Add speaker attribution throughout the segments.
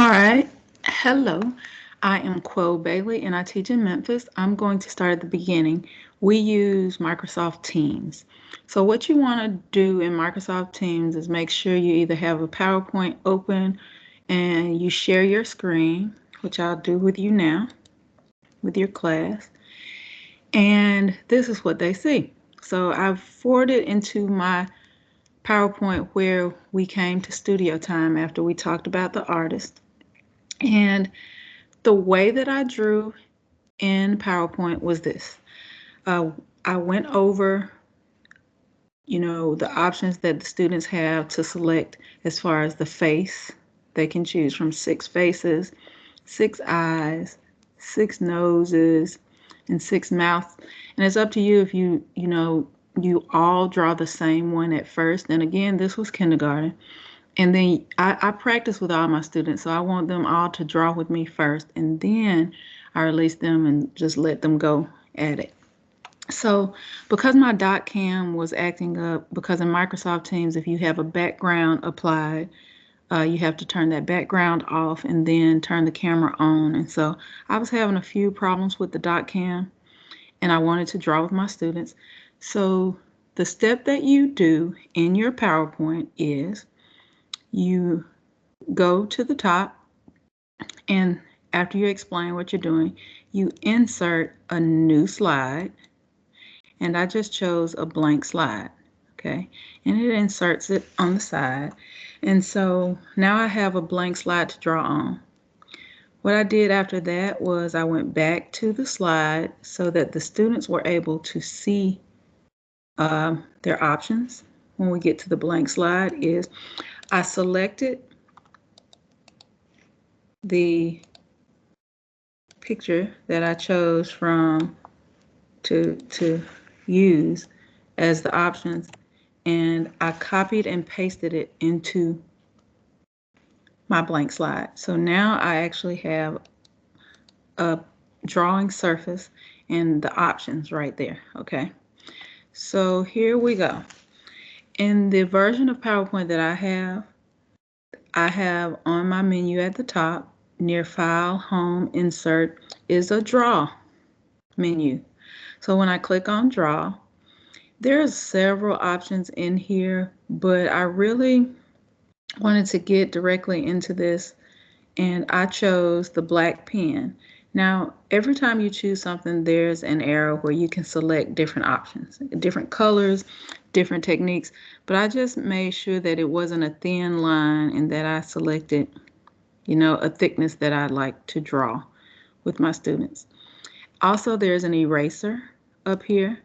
Speaker 1: All right. Hello. I am Quo Bailey and I teach in Memphis. I'm going to start at the beginning. We use Microsoft Teams. So, what you want to do in Microsoft Teams is make sure you either have a PowerPoint open and you share your screen, which I'll do with you now with your class. And this is what they see. So, I've forwarded into my PowerPoint where we came to studio time after we talked about the artist. And the way that I drew in PowerPoint was this. Uh, I went over, the options that the students have to select as far as the face. They can choose from 6 faces, 6 eyes, 6 noses, and 6 mouths. And it's up to you if you all draw the same one at first. And again, this was kindergarten. And then I practice with all my students, so I want them all to draw with me first, and then I release them and just let them go at it. So because my dot cam was acting up, because in Microsoft Teams, if you have a background applied, you have to turn that background off and then turn the camera on. And so I was having a few problems with the dot cam, and I wanted to draw with my students. So the step that you do in your PowerPoint is you go to the top, and after you explain what you're doing, you insert a new slide. And I just chose a blank slide, okay? And it inserts it on the side. And so now I have a blank slide to draw on. What I did after that was I went back to the slide so that the students were able to see their options. When we get to the blank slide is I selected the picture that I chose from to use as the options, and I copied and pasted it into my blank slide. So now I actually have a drawing surface and the options right there, okay? So here we go. In the version of PowerPoint that I have on my menu at the top, near File, Home, Insert, is a Draw menu. So when I click on Draw, there's several options in here, but I really wanted to get directly into this, and I chose the black pen. Now, every time you choose something, there's an arrow where you can select different options, different colors, different techniques, but I just made sure that it wasn't a thin line and that I selected, a thickness that I like to draw with my students. Also, there's an eraser up here,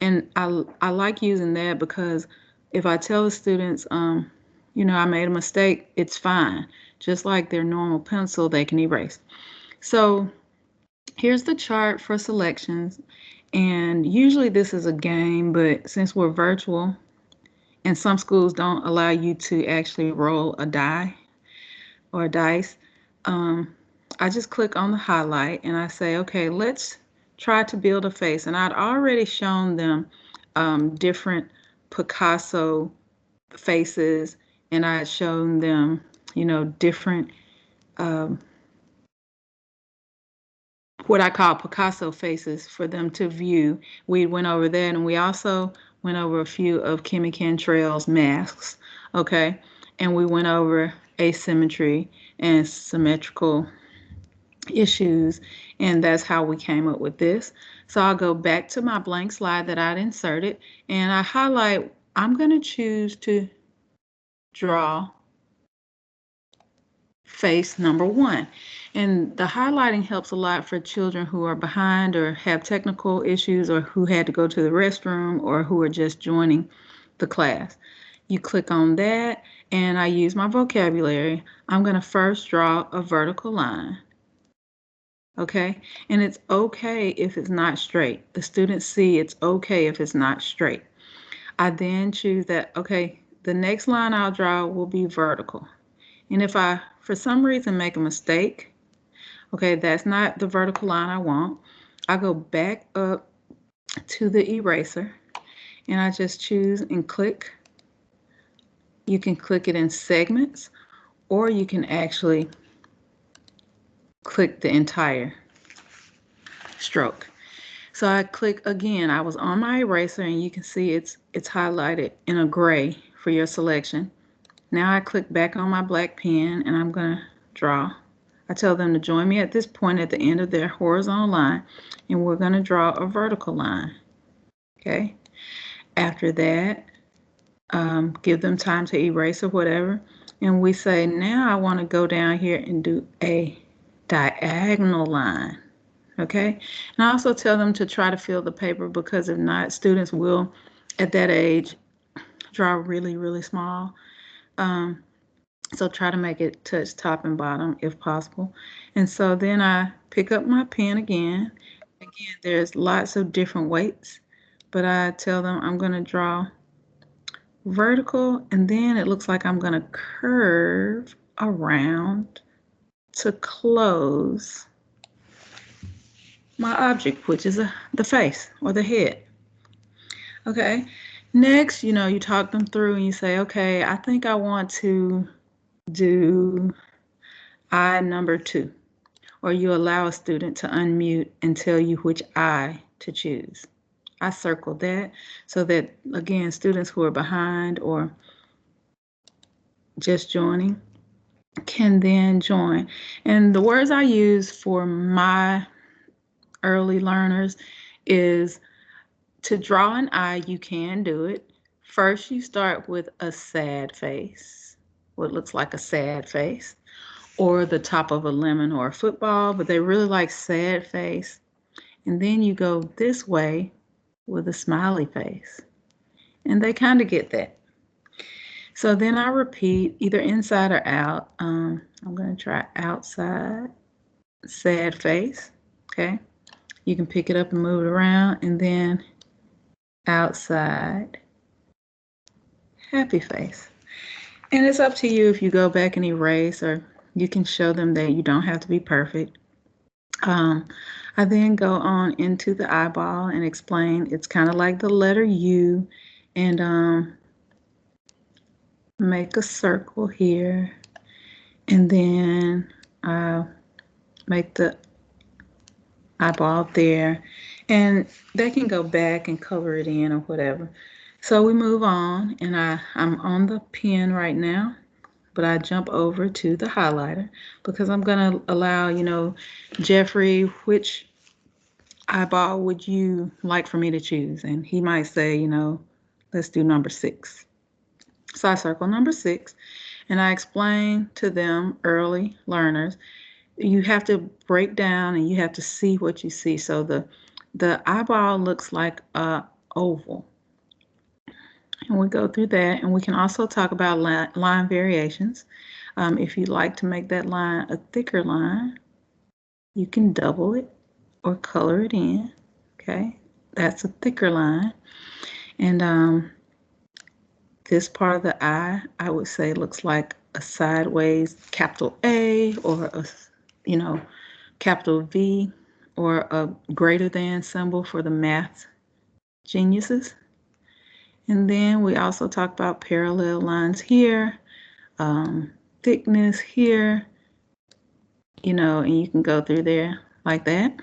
Speaker 1: and I like using that because if I tell the students, I made a mistake, it's fine. Just like their normal pencil, they can erase. So here's the chart for selections, and usually this is a game, but since we're virtual and some schools don't allow you to actually roll a die or a dice, I just click on the highlight and I say, okay, let's try to build a face. And I'd already shown them different Picasso faces, and I had shown them, different what I call Picasso faces for them to view. We went over that, and we also went over a few of Kimmy Cantrell's masks, okay? And we went over asymmetry and symmetrical issues, and that's how we came up with this. So I'll go back to my blank slide that I'd inserted, and I highlight, I'm going to choose to draw face number 1. And the highlighting helps a lot for children who are behind or have technical issues or who had to go to the restroom or who are just joining the class. You click on that, and I use my vocabulary. I'm going to first draw a vertical line. Okay, and it's okay if it's not straight. The students see it's okay if it's not straight. I then choose that, okay, the next line I'll draw will be vertical. And if I, for some reason, make a mistake, okay, that's not the vertical line I want, I go back up to the eraser and I just choose and click. You can click it in segments, or you can actually click the entire stroke. So I click again. I was on my eraser, and you can see it's highlighted in a gray for your selection. Now I click back on my black pen, and I'm going to draw. I tell them to join me at this point at the end of their horizontal line, and we're going to draw a vertical line. Okay. After that, give them time to erase or whatever. And we say, now I want to go down here and do a diagonal line. Okay. And I also tell them to try to fill the paper, because if not, students will, at that age, draw really, really small. So try to make it touch top and bottom if possible. And so then I pick up my pen again. Again, there's lots of different weights, but I tell them I'm going to draw vertical, and then it looks like I'm going to curve around to close my object, which is the face or the head. Okay, next, you talk them through and you say, okay, I think I want to do eye number 2, or you allow a student to unmute and tell you which eye to choose. I circled that so that, again, students who are behind or just joining can then join. And the words I use for my early learners is to draw an eye. You can do it. First, you start with a sad face, what looks like a sad face, or the top of a lemon or a football, but they really like sad face. And then you go this way with a smiley face. And they kind of get that. So then I repeat either inside or out. I'm going to try outside, sad face. Okay. You can pick it up and move it around, and then outside, happy face. And it's up to you if you go back and erase, or you can show them that you don't have to be perfect. I then go on into the eyeball and explain it's kind of like the letter U, and make a circle here, and then make the eyeball there, and they can go back and color it in or whatever. So we move on, and I'm on the pen right now, but I jump over to the highlighter because I'm going to allow, Jeffrey, which eyeball would you like for me to choose? And he might say, let's do number 6. So I circle number 6, and I explain to them, early learners, you have to break down and you have to see what you see. So the eyeball looks like a oval. And we go through that, and we can also talk about line variations. If you'd like to make that line a thicker line, you can double it or color it in. Okay, that's a thicker line. And this part of the eye, I would say, looks like a sideways capital A, or a, capital V, or a greater than symbol for the math geniuses. And then we also talk about parallel lines here, thickness here, and you can go through there like that.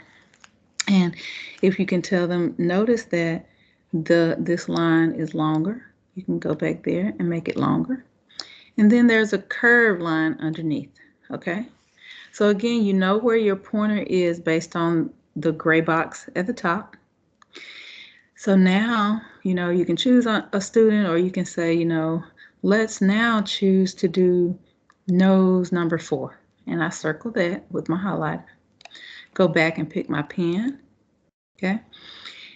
Speaker 1: And if you can tell them, notice that this line is longer, you can go back there and make it longer. And then there's a curved line underneath, okay? So again, you know where your pointer is based on the gray box at the top. So now, you can choose a student, or you can say, let's now choose to do nose number 4. And I circle that with my highlighter. Go back and pick my pen, okay?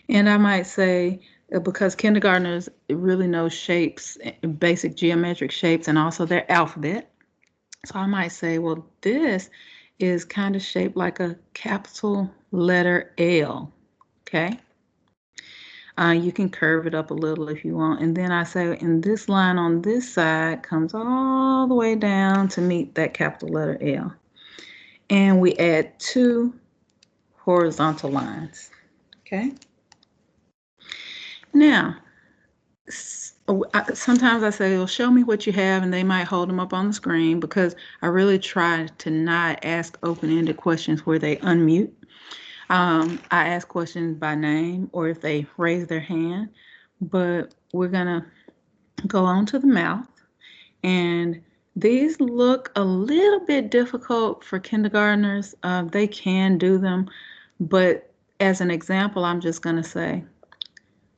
Speaker 1: And I might say, because kindergartners really know shapes, basic geometric shapes, and also their alphabet. So I might say, well, this is kind of shaped like a capital letter L, okay? You can curve it up a little if you want. And then I say, and this line on this side comes all the way down to meet that capital letter L. And we add 2 horizontal lines, okay? Now, Sometimes I say, well, show me what you have, and they might hold them up on the screen because I really try to not ask open-ended questions where they unmute. I ask questions by name or if they raise their hand, but we're gonna go on to the mouth. And these look a little bit difficult for kindergartners. They can do them, but as an example, I'm just gonna say,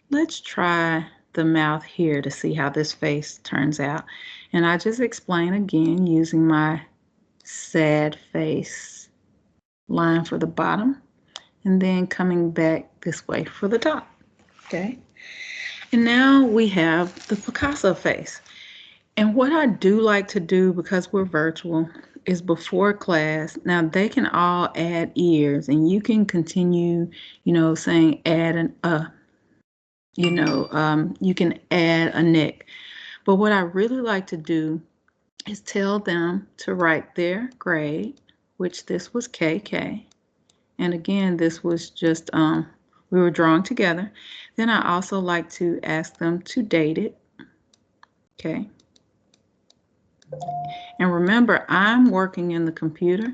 Speaker 1: let's try the mouth here to see how this face turns out. And I just explain again using my sad face line for the bottom and then coming back this way for the top, okay? And now we have the Picasso face. And what I do like to do, because we're virtual, is before class, now they can all add ears and you can continue, saying add you can add a neck. But what I really like to do is tell them to write their grade, which this was KK. And again, this was just, we were drawing together. Then I also like to ask them to date it, okay? And remember, I'm working in the computer.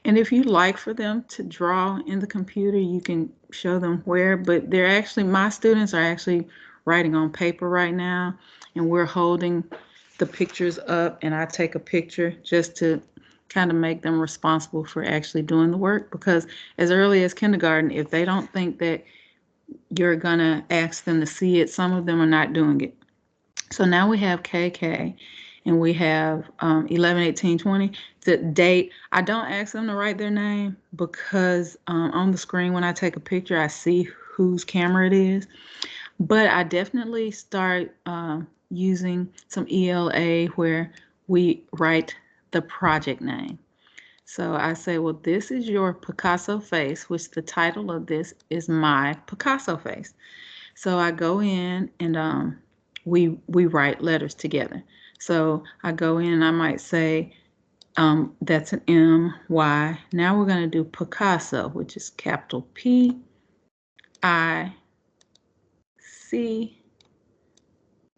Speaker 1: And if you like for them to draw in the computer, you can show them where, but my students are actually writing on paper right now, and we're holding the pictures up, and I take a picture just to kind of make them responsible for actually doing the work, because as early as kindergarten, if they don't think that you're gonna ask them to see it, some of them are not doing it. So now we have KK and we have 11, 18, 20. The date, I don't ask them to write their name because on the screen when I take a picture, I see whose camera it is. But I definitely start using some ELA where we write the project name. So I say, well, this is your Picasso face, which the title of this is my Picasso face. So I go in and we write letters together. So I go in and I might say, that's an M, Y. Now we're going to do Picasso, which is capital P, I, C,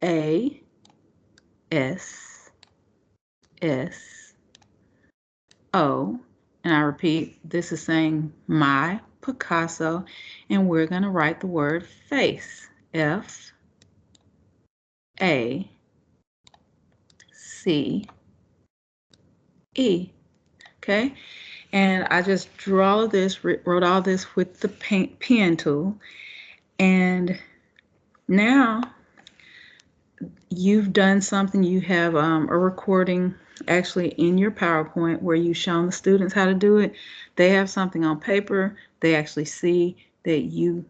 Speaker 1: A, S, S, O. And I repeat, this is saying my Picasso, and we're going to write the word face, F, A, C, E. Okay, and I just wrote all this with the pen tool, and now you've done something. You have a recording actually in your PowerPoint where you've shown the students how to do it. They have something on paper. They actually see that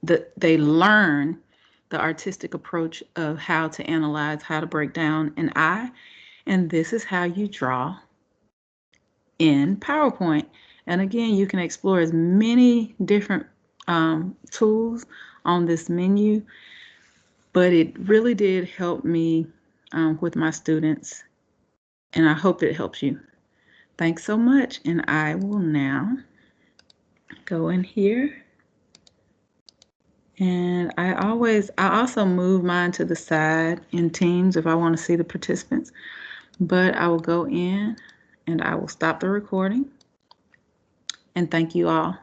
Speaker 1: that they learn the artistic approach of how to analyze, how to break down an eye, and this is how you draw in PowerPoint. And again, you can explore as many different tools on this menu, but it really did help me with my students, and I hope it helps you. Thanks so much, and I will now go in here. And I also move mine to the side in Teams if I want to see the participants, but I will go in and I will stop the recording. And thank you all.